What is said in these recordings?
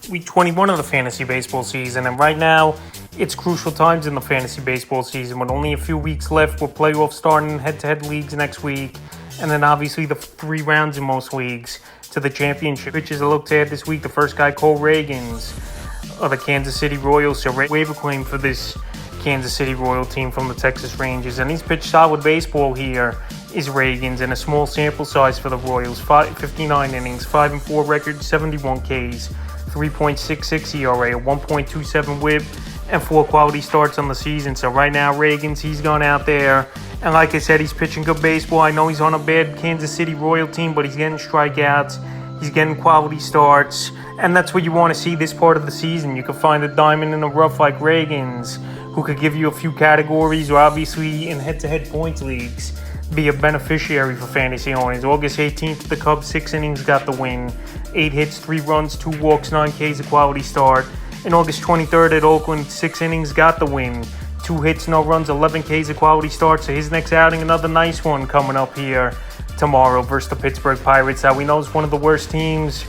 week 21 of the fantasy baseball season, and right now it's crucial times in the fantasy baseball season with only a few weeks left, with playoffs starting in head-to-head leagues next week, and then obviously the 3 rounds in most leagues to the championship. Pitchers I looked at this week, the first guy, Cole Ragans of the Kansas City Royals, so waiver claim for this Kansas City Royal team from the Texas Rangers, and he's pitched solid baseball here, is Ragans, in a small sample size for the Royals. 59 innings, 5-4 record, 71 Ks, 3.66 ERA, a 1.27 WHIP, and 4 quality starts on the season. So right now, Ragans, he's gone out there, and like I said, he's pitching good baseball. I know he's on a bad Kansas City Royal team, but he's getting strikeouts, he's getting quality starts, and that's what you want to see this part of the season. You can find a diamond in the rough like Ragans, who could give you a few categories, or obviously in head-to-head points leagues, be a beneficiary for fantasy owners. August 18th, the Cubs, 6 innings, got the win. 8 hits, 3 runs, 2 walks, 9 Ks, a quality start. And August 23rd at Oakland, 6 innings, got the win. 2 hits, no runs, 11 Ks, a quality start. So his next outing, another nice one coming up here tomorrow versus the Pittsburgh Pirates, that we know is one of the worst teams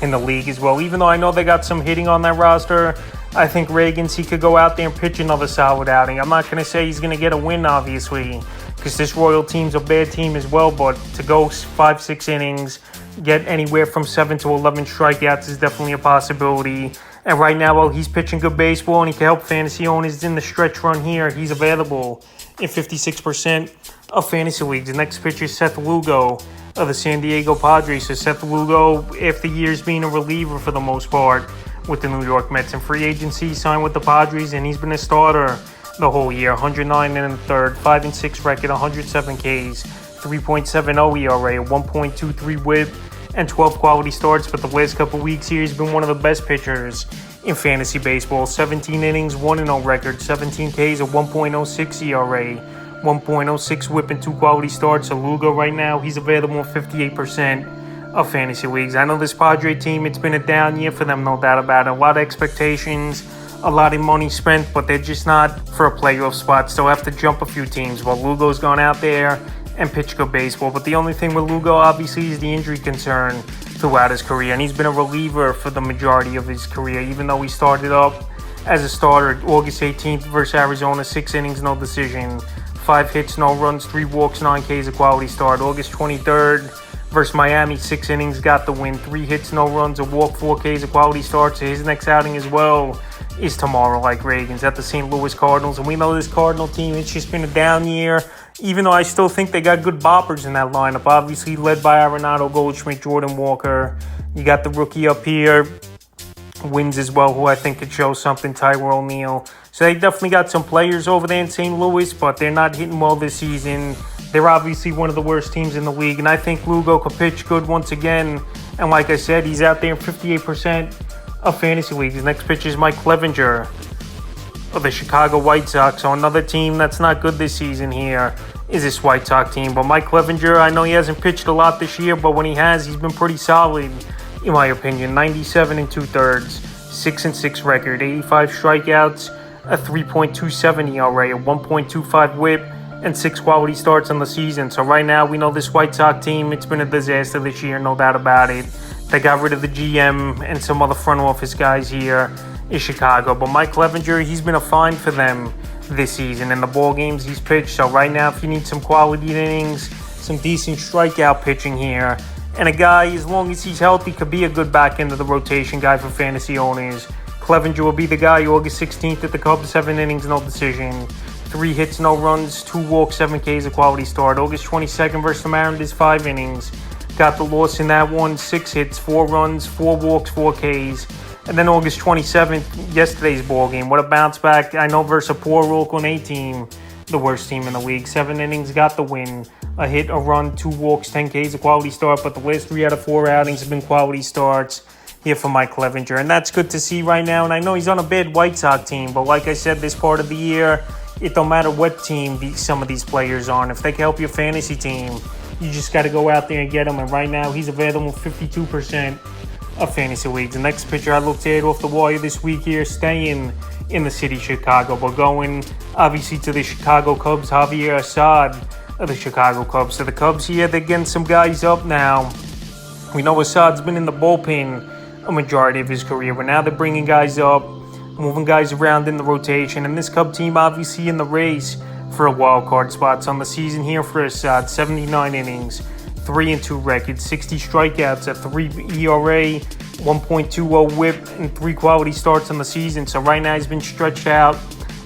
in the league as well. Even though I know they got some hitting on that roster, I think Ragans, he could go out there and pitch another solid outing. I'm not going to say he's going to get a win, obviously, because this Royal team's a bad team as well, but to go 5-6 innings, get anywhere from 7 to 11 strikeouts is definitely a possibility. And right now, while he's pitching good baseball and he can help fantasy owners in the stretch run here, he's available in 56% of fantasy leagues. The next pitcher is Seth Lugo of the San Diego Padres. So Seth Lugo, after years being a reliever for the most part with the New York Mets, and free agency, signed with the Padres, and he's been a starter the whole year. 109 in the third, 5-6 record, 107 Ks, 3.70 ERA, 1.23 WHIP, and 12 quality starts. But the last couple weeks here, he's been one of the best pitchers in fantasy baseball. 17 innings, 1-0 record, 17 Ks, a 1.06 ERA, 1.06 WHIP, and 2 quality starts. So Lugo right now, he's available in 58% of fantasy leagues. I know this Padre team, it's been a down year for them, no doubt about it. A lot of expectations, a lot of money spent, but they're just not for a playoff spot. Still have to jump a few teams. Well, Lugo's gone out there and pitched good baseball. But the only thing with Lugo, obviously, is the injury concern throughout his career. And he's been a reliever for the majority of his career, even though he started up as a starter. August 18th versus Arizona, 6 innings, no decision, 5 hits, no runs, 3 walks, 9 Ks, a quality start. August 23rd versus Miami, 6 innings, got the win, 3 hits, no runs, a walk, 4 Ks, a quality start. So his next outing as well is tomorrow, like Ragans, at the St. Louis Cardinals. And we know this Cardinal team, it's just been a down year, even though I still think they got good boppers in that lineup. Obviously led by Arenado, Goldschmidt, Jordan Walker. You got the rookie up here, Wins as well, who I think could show something, Tyler O'Neill. So they definitely got some players over there in St. Louis, but they're not hitting well this season. They're obviously one of the worst teams in the league, and I think Lugo could pitch good once again. And like I said, he's out there in 58% of fantasy leagues. His next pitcher is Mike Clevinger of the Chicago White Sox. So another team that's not good this season here is this White Sox team. But Mike Clevinger, I know he hasn't pitched a lot this year, but when he has, he's been pretty solid, in my opinion. 97 2/3, 6-6 record, 85 strikeouts, a 3.27 ERA, a 1.25 WHIP, and 6 quality starts on the season. So right now, we know this White Sox team, it's been a disaster this year, no doubt about it. They got rid of the GM and some other front office guys here in Chicago. But Mike Clevinger, he's been a find for them this season in the ball games he's pitched. So right now, if you need some quality innings, some decent strikeout pitching here, and a guy, as long as he's healthy, could be a good back end of the rotation guy for fantasy owners, Clevinger will be the guy. August 16th at the Cubs, 7 innings, no decision, 3 hits, no runs, 2 walks, 7 Ks, a quality start. August 22nd versus the Mariners, 5 innings. Got the loss in that one, 6 hits, 4 runs, 4 walks, 4 Ks. And then August 27th, yesterday's ball game. What a bounce back. I know versus a poor Oakland A team, the worst team in the league. 7 innings, got the win. A hit, a run, 2 walks, 10 Ks, a quality start. But the last 3 out of 4 outings have been quality starts here for Mike Clevinger. And that's good to see right now. And I know he's on a bad White Sox team. But like I said, this part of the year, it don't matter what team some of these players are on. If they can help your fantasy team, you just got to go out there and get him. And right now, he's available 52% of fantasy leagues. The next pitcher I looked at off the wire this week here, staying in the city of Chicago, but going obviously to the Chicago Cubs, Javier Assad of the Chicago Cubs. So the Cubs here, they're getting some guys up now. We know Assad's been in the bullpen a majority of his career. But now they're bringing guys up, moving guys around in the rotation. And this Cub team obviously in the race for a wild card spots on the season here for Assad. 79 innings, 3-2 record, 60 strikeouts, a 3 ERA, 1.20 whip, and 3 quality starts on the season. So right now he's been stretched out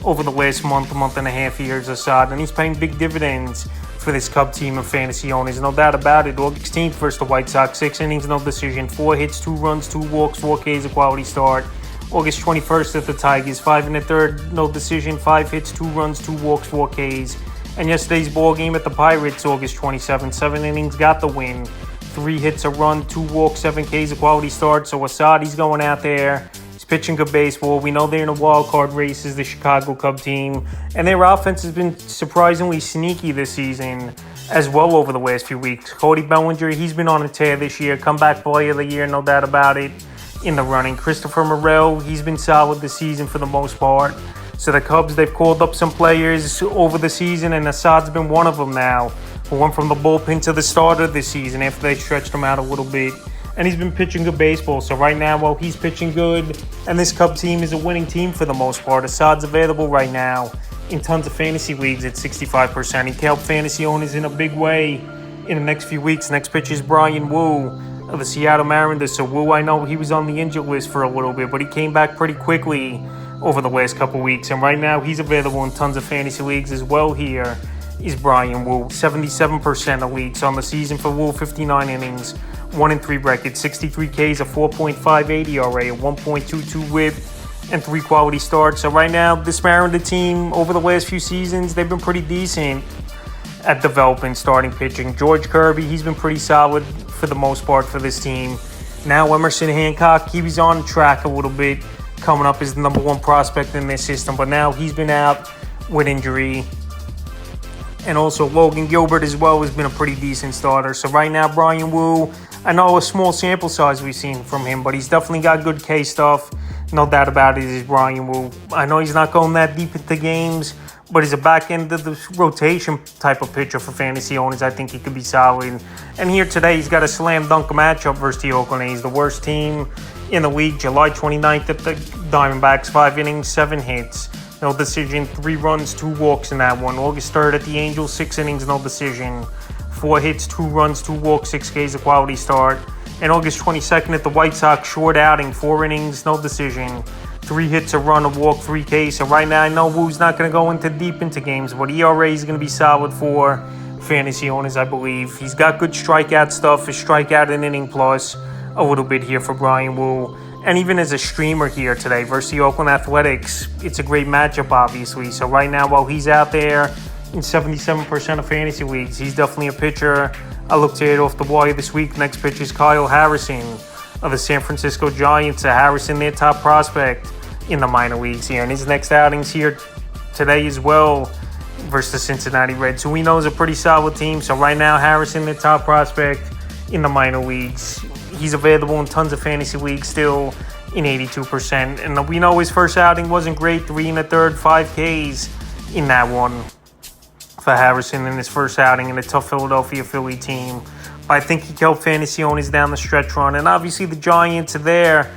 over the last month and a half here as Assad, and he's paying big dividends for this Cub team of fantasy owners, no doubt about it. August 16th versus the White Sox, 6 innings, no decision, 4 hits, 2 runs, 2 walks, 4 Ks, a quality start. August 21st at the Tigers, 5 1/3, no decision, 5 hits, 2 runs, 2 walks, 4 Ks. And yesterday's ball game at the Pirates, August 27th, 7 innings, got the win. 3 hits, a run, 2 walks, 7 Ks, a quality start. So Assad, he's going out there. He's pitching good baseball. We know they're in a wild card race as the Chicago Cub team. And their offense has been surprisingly sneaky this season as well over the last few weeks. Cody Bellinger, he's been on a tear this year. Comeback player of the year, no doubt about it, in the running. Christopher Morel, he's been solid this season for the most part. So the Cubs, they've called up some players over the season, and Assad's been one of them now, who went from the bullpen to the starter this season after they stretched him out a little bit. And he's been pitching good baseball. So right now, while he's pitching good, and this Cub team is a winning team for the most part, Assad's available right now in tons of fantasy leagues at 65%. He can help fantasy owners in a big way in the next few weeks. Next pitch is Bryan Woo of the Seattle Mariners. So Woo, I know he was on the injured list for a little bit, but he came back pretty quickly over the last couple weeks. And right now, he's available in tons of fantasy leagues as well. Here is Bryan Woo. 77% of leagues on the season for Woo, 59 innings, 1-3 record, 63 Ks, a 4.58 ERA, a 1.22 whip, and 3 quality starts. So right now, this Mariner team, over the last few seasons, they've been pretty decent at developing starting pitching. George Kirby, he's been pretty solid for the most part for this team. Now Emerson Hancock, he was on track a little bit, coming up as the number 1 prospect in their system, but now he's been out with injury. And also Logan Gilbert as well has been a pretty decent starter. So right now, Bryan Woo, I know a small sample size we've seen from him, but he's definitely got good K stuff. No doubt about it, is Bryan Woo. I know he's not going that deep into games, but he's a back end of the rotation type of pitcher for fantasy owners. I think he could be solid. And here today, he's got a slam dunk matchup versus the Oakland A's, the worst team in the league. July 29th at the Diamondbacks, 5 innings, 7 hits, no decision, 3 runs, 2 walks in that one. August 3rd at the Angels, 6 innings, no decision, 4 hits, 2 runs, 2 walks, 6 Ks, a quality start. And August 22nd at the White Sox, short outing, 4 innings, no decision, 3 hits, a run, a walk, 3 Ks. So right now, I know Woo's not going to go deep into games, but ERA is going to be solid for fantasy owners, I believe. He's got good strikeout stuff, his strikeout an inning plus a little bit here for Bryan Woo. And even as a streamer here today versus the Oakland Athletics, it's a great matchup, obviously. So right now, while he's out there in 77% of fantasy leagues, he's definitely a pitcher I look to hit off the wire this week. Next pitch is Kyle Harrison of the San Francisco Giants. Harrison, their top prospect in the minor leagues here. And his next outings here today as well versus the Cincinnati Reds, who we know is a pretty solid team. So right now, Harrison, their top prospect in the minor leagues. He's available in tons of fantasy leagues still in 82%. And we know his first outing wasn't great. 3 1/3, 5 Ks in that one for Harrison in his first outing in a tough Philadelphia Philly team. But I think he can help fantasy owners down the stretch run. And obviously the Giants are there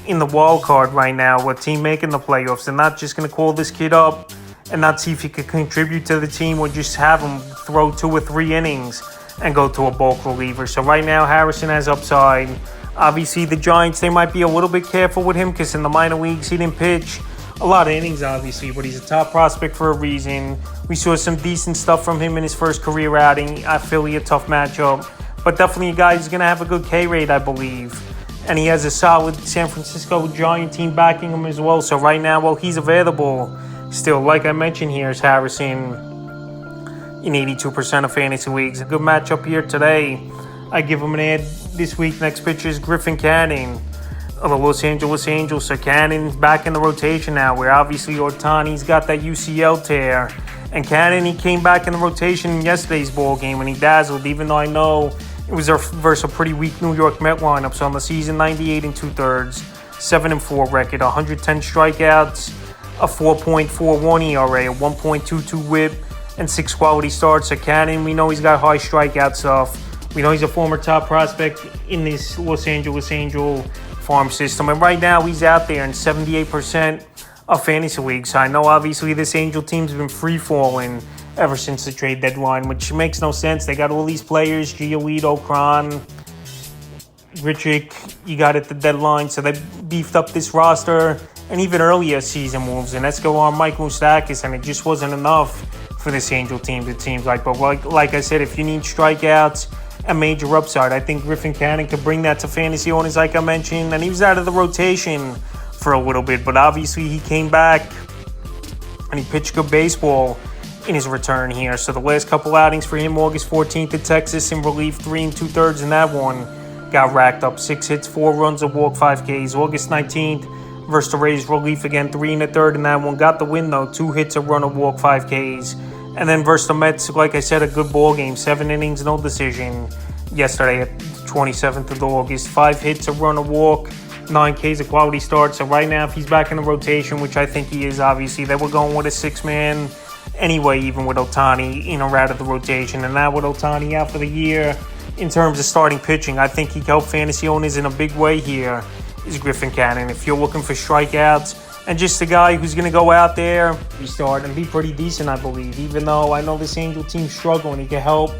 in the wild card right now, a team making the playoffs. They're not just going to call this kid up and not see if he could contribute to the team or just have him throw 2 or 3 innings and go to a bulk reliever. So right now, Harrison has upside. Obviously, the Giants, they might be a little bit careful with him because in the minor leagues, he didn't pitch a lot of innings, obviously, but he's a top prospect for a reason. We saw some decent stuff from him in his first career outing at Philly, a tough matchup, but definitely a guy who's going to have a good K rate, I believe. And he has a solid San Francisco Giant team backing him as well. So right now, while he's available, still, like I mentioned here, is Harrison in 82% of fantasy leagues. A good matchup here today. I give him an ad this week. Next pitcher is Griffin Canning of the Los Angeles Angels. So Cannon's back in the rotation now, where obviously Ohtani's got that UCL tear. And Cannon, he came back in the rotation in yesterday's ball game and he dazzled, even though I know it was versus a pretty weak New York Met lineup. So on the season, 98 2/3, 7-4 record, 110 strikeouts, a 4.41 ERA, a 1.22 whip, and 6 quality starts. So Cannon, we know he's got high strikeout stuff. We know he's a former top prospect in this Los Angeles Angel farm system. And right now, he's out there in 78% of fantasy leagues. So I know, obviously, this Angel team's been free-falling ever since the trade deadline, which makes no sense. They got all these players, Giolito, Cron, Richick, you got at the deadline. So they beefed up this roster. And even earlier season moves, and Escobar, Mike Moustakas, and it just wasn't enough for this Angel team, it seems like. But like I said, if you need strikeouts and major upside, I think Griffin Canning could bring that to fantasy owners, like I mentioned. And he was out of the rotation for a little bit, but obviously he came back and he pitched good baseball in his return here. So the last couple outings for him, August 14th at Texas in relief, 3 2/3 in that one, got racked up 6 hits, 4 runs, a walk, 5 Ks. August 19th versus the Rays, relief again, 3 1/3 in that one, got the win though, 2 hits, a run, a walk, 5 Ks. And then versus the Mets, like I said, a good ball game, 7 innings, no decision yesterday at 27th of August, 5 hits, a run, a walk, 9 Ks, a quality start. So right now, if he's back in the rotation, which I think he is, obviously, they were going with a 6-man anyway, even with Ohtani in or out of the rotation. And now with Ohtani out for the year, in terms of starting pitching, I think he can help fantasy owners in a big way here, is Griffin Canning. If you're looking for strikeouts and just a guy who's going to go out there, restart, and be pretty decent, I believe. Even though I know this Angel team's struggling, he can help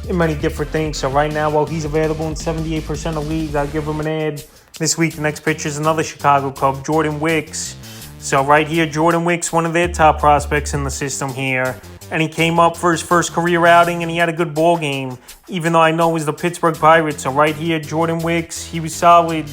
in many different things. So right now, while he's available in 78% of leagues, I'll give him an ad. This week, the next pitcher is another Chicago Cub, Jordan Wicks. So right here, Jordan Wicks, one of their top prospects in the system here. And he came up for his first career outing, and he had a good ball game, even though I know it was the Pittsburgh Pirates. So right here, Jordan Wicks, he was solid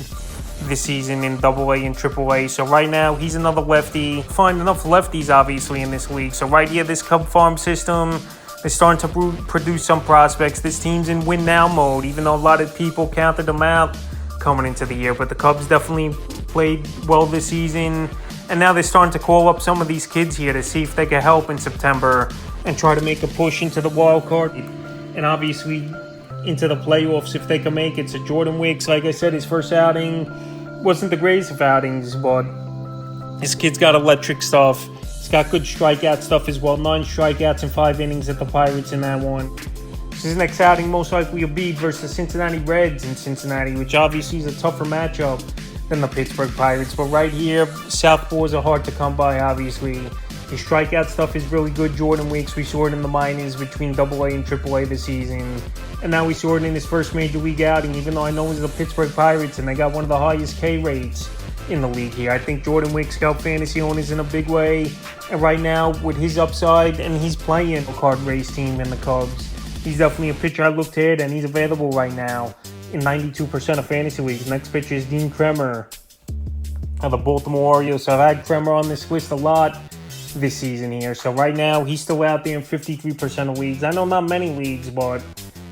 this season in AA and AAA. So right now, he's another lefty. Find enough lefties, obviously, in this league. So right here, this Cub farm system is starting to produce some prospects. This team's in win-now mode, even though a lot of people counted them out coming into the year. But the Cubs definitely played well this season. And now they're starting to call up some of these kids here to see if they can help in September and try to make a push into the wild card and obviously into the playoffs if they can make it. So Jordan Wicks, like I said, his first outing wasn't the greatest of outings, but this kid's got electric stuff. He's got good strikeout stuff as well. 9 strikeouts in 5 innings at the Pirates in that one. His next outing most likely will be versus the Cincinnati Reds in Cincinnati, which obviously is a tougher matchup than the Pittsburgh Pirates. But right here, southpaws are hard to come by, obviously. His strikeout stuff is really good. Jordan Wicks, we saw it in the minors between AA and AAA this season. And now we saw it in his first major league outing, even though I know it's the Pittsburgh Pirates and they got one of the highest K rates in the league here. I think Jordan Wicks can help fantasy owners in a big way. And right now, with his upside, and he's playing a card race team in the Cubs, he's definitely a pitcher I looked at, and he's available right now in 92% of fantasy leagues. Next pitcher is Dean Kremer of the Baltimore Orioles. So I've had Kremer on this list a lot this season here. So right now, he's still out there in 53% of leagues. I know not many leagues, but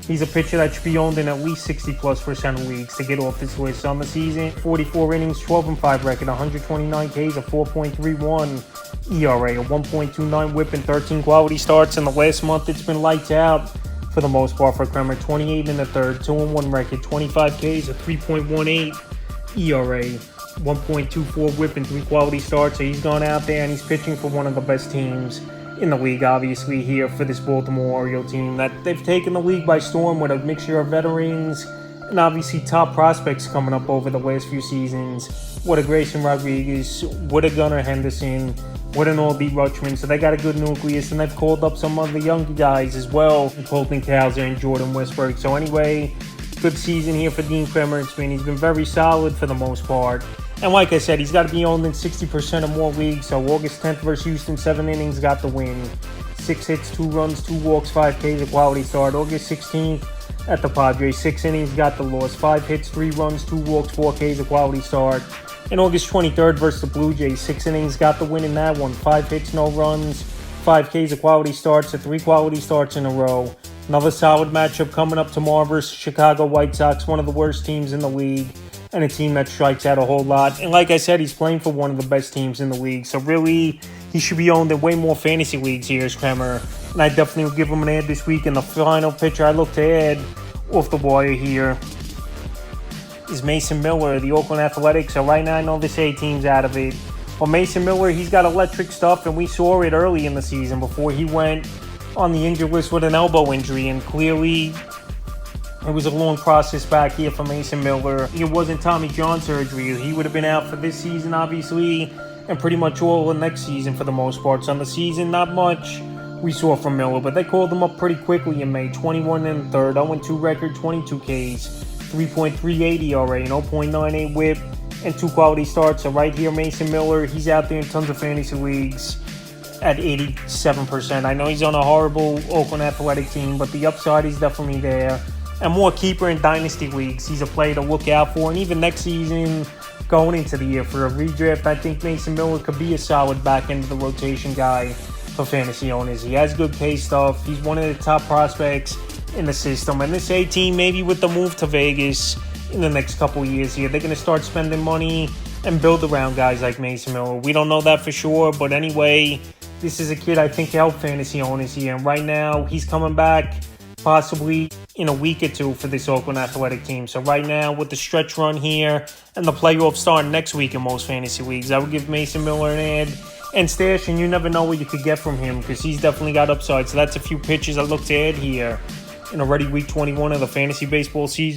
he's a pitcher that should be owned in at least 60+% of leagues to get off this list. On the season, 44 innings, 12-5 record, 129 Ks, a 4.31 ERA, a 1.29 whip, and 13 quality starts. In the last month, it's been lights out for the most part for Kremer. 28 1/3, 2-1 record, 25 Ks, a 3.18 ERA, 1.24 whip, and 3 quality starts. So he's gone out there and he's pitching for one of the best teams in the league, obviously, here for this Baltimore Orioles team that they've taken the league by storm with a mixture of veterans and obviously top prospects coming up over the last few seasons. What a Grayson Rodriguez, what a Gunnar Henderson, what an Oldie Rutschman. So they got a good nucleus, and they've called up some of the younger guys as well, Colton Cowser and Jordan Westburg. So anyway, good season here for Dean Kremer. He's been very solid for the most part. And like I said, he's got to be owned in 60% or more leagues. So August 10th versus Houston, 7 innings, got the win. 6 hits, 2 runs, 2 walks, 5 Ks, a quality start. August 16th at the Padres, 6 innings, got the loss. 5 hits, 3 runs, 2 walks, 4 Ks, a quality start. And August 23rd versus the Blue Jays, 6 innings, got the win in that one. 5 hits, no runs, 5 Ks, a quality start, so 3 quality starts in a row. Another solid matchup coming up tomorrow versus Chicago White Sox, one of the worst teams in the league, and a team that strikes out a whole lot. And like I said, he's playing for one of the best teams in the league. So really, he should be owned in way more fantasy leagues here, is Kremer. And I definitely will give him an ad this week. And the final pitcher I look to add off the wire here is Mason Miller, the Oakland Athletics. So right now, I know this A team's out of it. But Mason Miller, he's got electric stuff, and we saw it early in the season before he went on the injured list with an elbow injury. And clearly, It was a long process back here for Mason Miller. It wasn't Tommy John surgery. He would have been out for this season, obviously, and pretty much all of next season for the most part. So on the season, not much we saw from Miller, but they called him up pretty quickly in May. 21 and third, 0-2 record, 22 Ks, 3.38 ERA, 0.98 WHIP, and 2 quality starts. So right here, Mason Miller, he's out there in tons of fantasy leagues at 87%. I know he's on a horrible Oakland Athletic team, but the upside is definitely there. And more keeper in dynasty leagues, he's a player to look out for. And even next season, going into the year for a redraft, I think Mason Miller could be a solid back end of the rotation guy for fantasy owners. He has good K stuff. He's one of the top prospects in the system. And this A-team, maybe with the move to Vegas in the next couple of years here, they're going to start spending money and build around guys like Mason Miller. We don't know that for sure, but anyway, this is a kid I think help fantasy owners here. And right now, he's coming back possibly in a week or two for this Oakland Athletic team. So right now, with the stretch run here and the playoffs starting next week in most fantasy leagues, I would give Mason Miller an ad and stash, and you never know what you could get from him because he's definitely got upside. So that's a few pitches I look to add here in already week 21 of the fantasy baseball season.